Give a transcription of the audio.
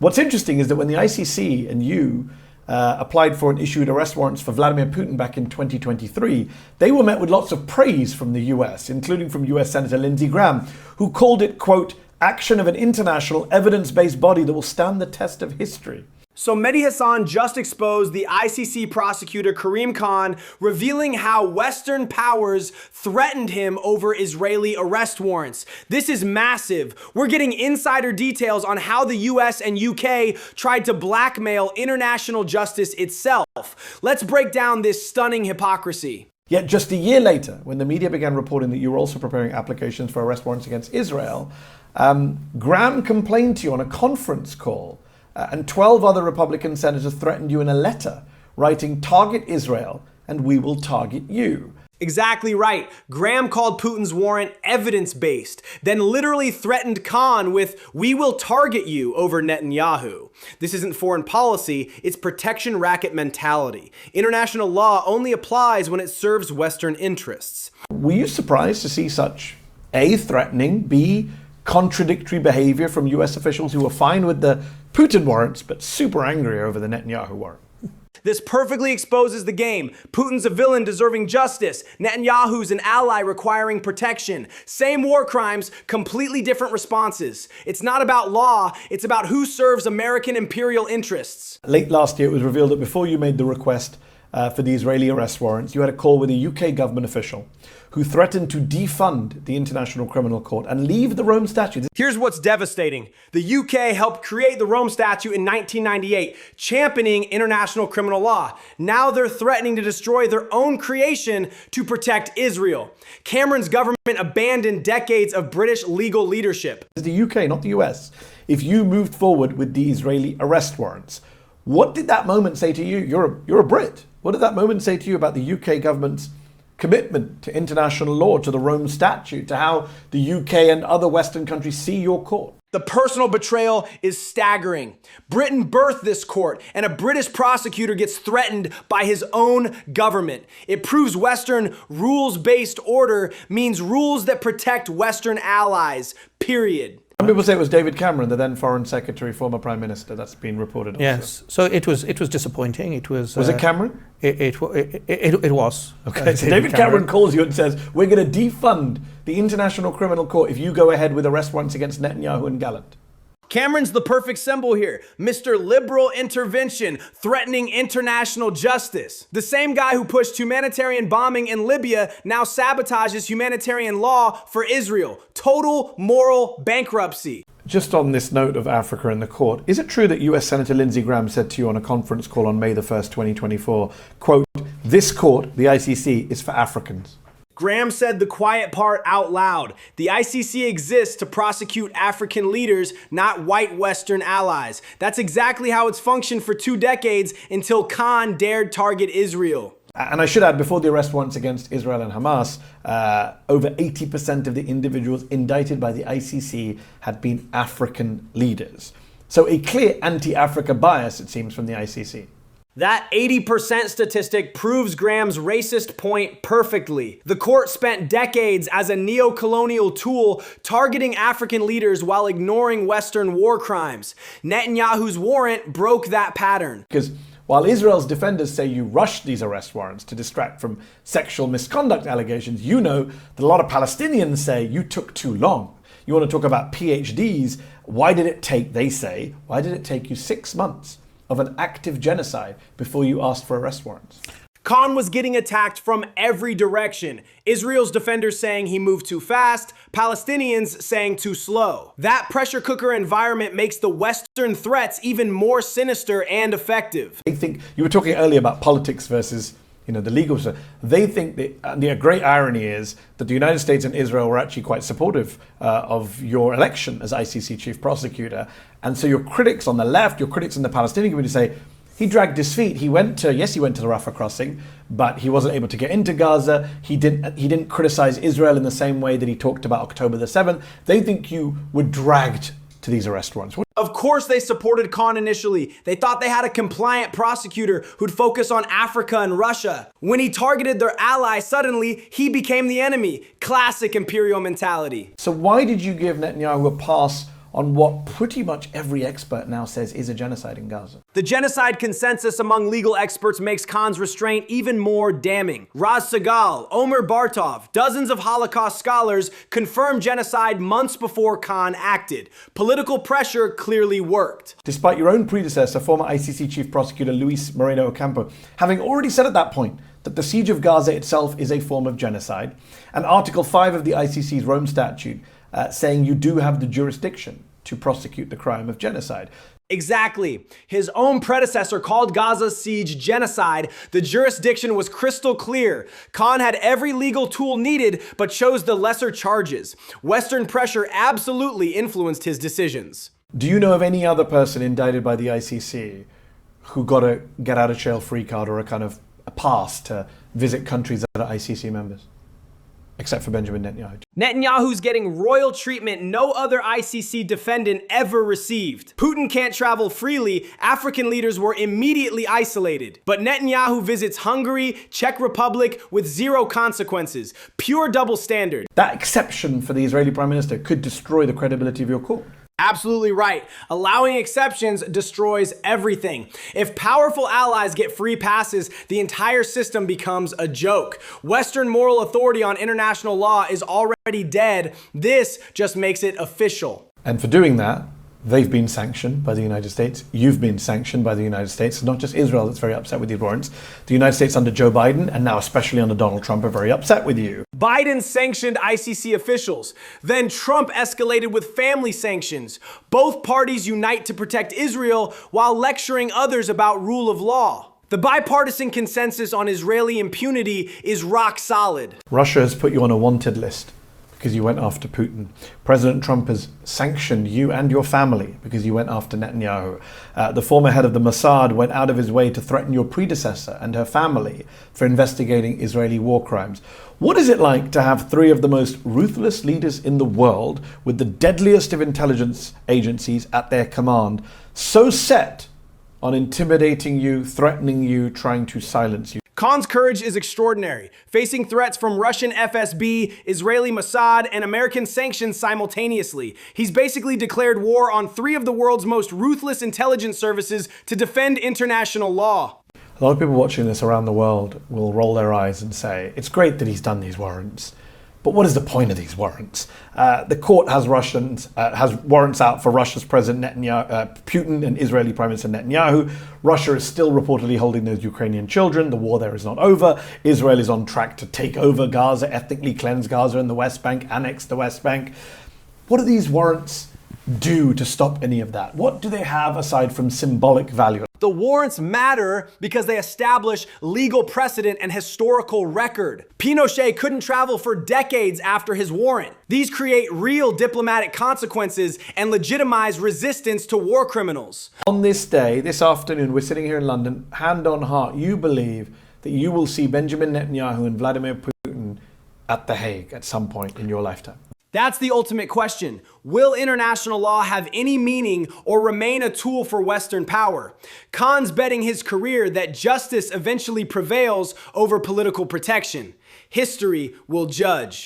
What's interesting is that when the ICC and you applied for and issued arrest warrants for Vladimir Putin back in 2023, they were met with lots of praise from the US, including from US Senator Lindsey Graham, who called it, quote, action of an international evidence-based body that will stand the test of history. So Mehdi Hasan just exposed the ICC prosecutor Karim Khan, revealing how Western powers threatened him over Israeli arrest warrants. This is massive. We're getting insider details on how the US and UK tried to blackmail international justice itself. Let's break down this stunning hypocrisy. Yet just a year later, when the media began reporting that you were also preparing applications for arrest warrants against Israel, Graham complained to you on a conference call, and 12 other Republican senators threatened you in a letter, writing, target Israel and we will target you. Exactly right. Graham called Putin's warrant evidence-based, then literally threatened Khan with, we will target you over Netanyahu. This isn't foreign policy, it's protection racket mentality. International law only applies when it serves Western interests. Were you surprised to see such A, threatening, B, contradictory behavior from US officials who were fine with the Putin warrants but super angry over the Netanyahu warrant? This perfectly exposes the game. Putin's a villain deserving justice. Netanyahu's an ally requiring protection. Same war crimes, completely different responses. It's not about law, it's about who serves American imperial interests. Late last year, it was revealed that before you made the request for the Israeli arrest warrants, you had a call with a UK government official who threatened to defund the International Criminal Court and leave the Rome Statute. Here's what's devastating. The UK helped create the Rome Statute in 1998, championing international criminal law. Now they're threatening to destroy their own creation to protect Israel. Cameron's government abandoned decades of British legal leadership. It's the UK, not the US. If you moved forward with the Israeli arrest warrants, what did that moment say to you? You're a Brit. What did that moment say to you about the UK government's commitment to international law, to the Rome Statute, to how the UK and other Western countries see your court? The personal betrayal is staggering. Britain birthed this court, and a British prosecutor gets threatened by his own government. It proves Western rules-based order means rules that protect Western allies, period. Some people say it was David Cameron, the then Foreign Secretary, former Prime Minister. That's been reported also. Yes, so it was disappointing. It was. Was it Cameron? It was. Okay, so David Cameron calls you and says, we're going to defund the International Criminal Court if you go ahead with arrest warrants against Netanyahu and Gallant. Cameron's the perfect symbol here. Mr. Liberal Intervention, threatening international justice. The same guy who pushed humanitarian bombing in Libya now sabotages humanitarian law for Israel. Total moral bankruptcy. Just on this note of Africa and the court, is it true that US Senator Lindsey Graham said to you on a conference call on May the 1st, 2024, quote, this court, the ICC, is for Africans? Graham said the quiet part out loud. The ICC exists to prosecute African leaders, not white Western allies. That's exactly how it's functioned for 2 decades until Khan dared target Israel. And I should add, before the arrest warrants against Israel and Hamas, over 80% of the individuals indicted by the ICC had been African leaders. So a clear anti-Africa bias, it seems, from the ICC. That 80% statistic proves Graham's racist point perfectly. The court spent decades as a neo-colonial tool targeting African leaders while ignoring Western war crimes. Netanyahu's warrant broke that pattern. Because while Israel's defenders say you rushed these arrest warrants to distract from sexual misconduct allegations, you know that a lot of Palestinians say you took too long. You want to talk about PhDs? Why did it take, they say, why did it take you 6 months of an active genocide before you asked for arrest warrants? Khan was getting attacked from every direction. Israel's defenders saying he moved too fast, Palestinians saying too slow. That pressure cooker environment makes the Western threats even more sinister and effective. They think, you were talking earlier about politics versus the legal stuff. They think that the great irony is that the United States and Israel were actually quite supportive of your election as ICC chief prosecutor. And so your critics on the left, your critics in the Palestinian community say, he dragged his feet. He went to the Rafah crossing, but he wasn't able to get into Gaza. He didn't criticize Israel in the same way that he talked about October the 7th. They think you were dragged to these arrest warrants. Of course they supported Khan initially. They thought they had a compliant prosecutor who'd focus on Africa and Russia. When he targeted their ally, suddenly he became the enemy. Classic imperial mentality. So why did you give Netanyahu a pass on what pretty much every expert now says is a genocide in Gaza. The genocide consensus among legal experts makes Khan's restraint even more damning. Raz Segal, Omer Bartov, dozens of Holocaust scholars confirmed genocide months before Khan acted. Political pressure clearly worked. Despite your own predecessor, former ICC Chief Prosecutor Luis Moreno Ocampo, having already said at that point that the siege of Gaza itself is a form of genocide, and Article 5 of the ICC's Rome Statute saying you do have the jurisdiction to prosecute the crime of genocide. Exactly. His own predecessor called Gaza's siege genocide. The jurisdiction was crystal clear. Khan had every legal tool needed, but chose the lesser charges. Western pressure absolutely influenced his decisions. Do you know of any other person indicted by the ICC who got a get out of jail free card or a kind of a pass to visit countries that are ICC members? Except for Benjamin Netanyahu. Netanyahu's getting royal treatment no other ICC defendant ever received. Putin can't travel freely. African leaders were immediately isolated. But Netanyahu visits Hungary, Czech Republic with zero consequences. Pure double standard. That exception for the Israeli Prime Minister could destroy the credibility of your court. Absolutely right. Allowing exceptions destroys everything. If powerful allies get free passes, the entire system becomes a joke. Western moral authority on international law is already dead. This just makes it official. And for doing that, they've been sanctioned by the United States. You've been sanctioned by the United States. It's not just Israel that's very upset with these warrants. The United States under Joe Biden, and now especially under Donald Trump, are very upset with you. Biden sanctioned ICC officials. Then Trump escalated with family sanctions. Both parties unite to protect Israel while lecturing others about rule of law. The bipartisan consensus on Israeli impunity is rock solid. Russia has put you on a wanted list because you went after Putin. President Trump has sanctioned you and your family because you went after Netanyahu. The former head of the Mossad went out of his way to threaten your predecessor and her family for investigating Israeli war crimes. What is it like to have three of the most ruthless leaders in the world, with the deadliest of intelligence agencies at their command, so set on intimidating you, threatening you, trying to silence you? Khan's courage is extraordinary, facing threats from Russian FSB, Israeli Mossad, and American sanctions simultaneously. He's basically declared war on three of the world's most ruthless intelligence services to defend international law. A lot of people watching this around the world will roll their eyes and say, it's great that he's done these warrants, but what is the point of these warrants? The court has warrants out for Russia's President Putin and Israeli Prime Minister Netanyahu. Russia is still reportedly holding those Ukrainian children. The war there is not over. Israel is on track to take over Gaza, ethnically cleanse Gaza and the West Bank, annex the West Bank. What do these warrants do to stop any of that? What do they have aside from symbolic value? The warrants matter because they establish legal precedent and historical record. Pinochet couldn't travel for decades after his warrant. These create real diplomatic consequences and legitimize resistance to war criminals. On this day, this afternoon, we're sitting here in London, hand on heart, you believe that you will see Benjamin Netanyahu and Vladimir Putin at The Hague at some point in your lifetime? That's the ultimate question. Will international law have any meaning or remain a tool for Western power? Khan's betting his career that justice eventually prevails over political protection. History will judge.